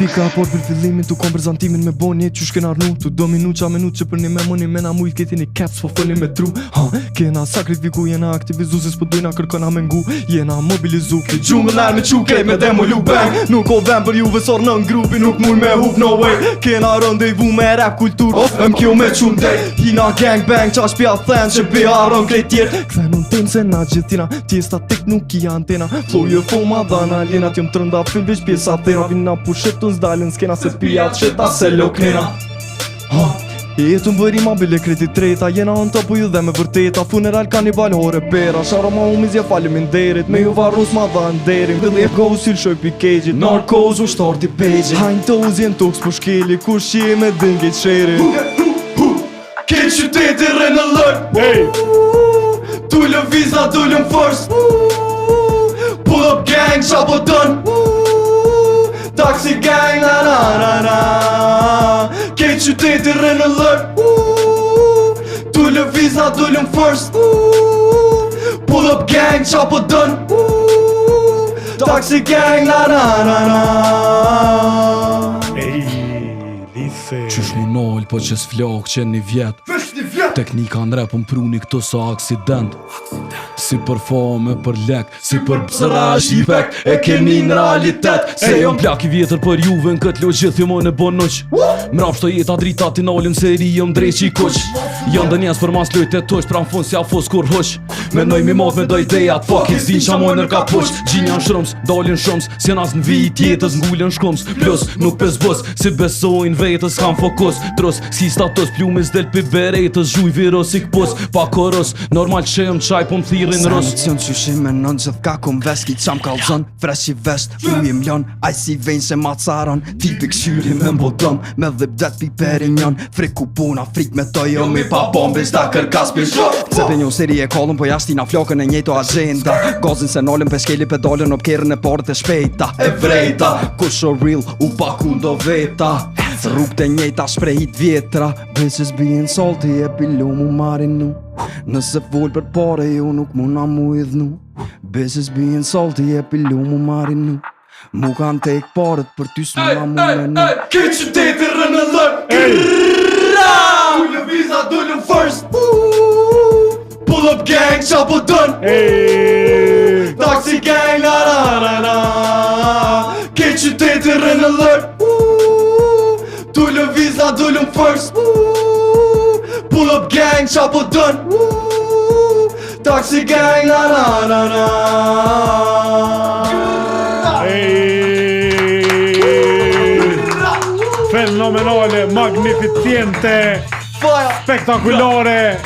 Pika por për fillimin tu kom prezantimin me bon jetë që shkena arnu. Tu do minut qa minut që për një me moni me na mujt keti një caps po folin me tru. Kena sakrifiku, jena aktivizu se s'po dojna kërkona me ngu. Jena mobilizu, ki gjungë nër me quke me demolu bang. Nuk o vend për juve sor nën grupi, nuk muj me hup no way. Kena rëndejvu me rap kultur, em kjo me qum dej. Hina gang bang, qa shpja thën që be arën krejt tjerë. Kthen unë tem se na gjithina, tjesta tek nuk i antena. Flow jo foma dhana, ljenat jom trënda fil veç pjesa thera. Vina pushet unë s'dalin s'kena se pijat qeta se loknena. Jetu m'bëri ma bile kreti treta, jena on top u ju dhe me vërteta. Funeral kanibal hore pera, shara ma umizja faliminderit. Me ju varrus ma dha nderin, dhe go s'il shoj pi kegjit. Narkoz u shtar di pejgjit, hajnë toz jen toks po shkeli. Kur shie me dëngit sheri Ke qyteti re në lër, tu lëviza dullëm first. Pull up gang qa po dën, taxi gang na na na na. Ke qyteti re në lër, tu lëviza dullëm first. Pull up gang qa po dën, taxi gang na na na na. Qysh mu nol po që s'flok që një vjet. Teknika në rap pruni këto sa aksident. Si për fame, për lek, si për bëzëra është i pek. E kemi në realitet, se jom plak i vjetër për juve në këtë lo gjithë jo më në bon nëq. Mrap shto jeta drita ti nolin se ri jom dreq i koq. Jom dë njes për mas lojt e toq, pra më fun si a fos kur hoq. Menoj mi mod me do idejat, fuck it, zin qa moj nërka poq. Gjinja në shrëms, dalin shëms, si nas në vit jetës ngullin shkums. Plus, nuk pes bës, si besojnë vetës kam fokus. Tros, si status, plumis del pi beretës, zhuj virus i këpos, pa koros. Normal që jëm qaj po më thirin ros. Se emocion qyshim me nën gjithë ka kom veski qam kalzon. Fresh i vesht, ujim ljon, aj si vejnë se ma caron. Tipi këshyri me mbodëm, me dhip det pi perignon. Friku puna, frik me to jo mi pa bombi s'ta kërkas pi shok. Cepe një seri e kolën po jashtina flokën e njejto agenda. Gozin se nolën peskeli pedalën op kerën e parët e shpejta. E vrejta, kush o real, u pa kundo veta. Rrug të njejta shprejit vjetra. Bitches being salty e pilu mu marin nu. Nëse full për pare jo nuk muna mu i dhnu. Bitches being salty e pilu mu marin nu. Mu kan tek paret për ty s'muna mu me nu. Ke qyteti rë në lër, tu lëviza dullëm first. Pull up gang qa po dën, taxi gang na na na na. Ke qyteti rë në lër, tu lëviza dullëm first. Pull up gang qa po dën, taxi gang na na na na. Fenomenale, magnificente, spektakulare.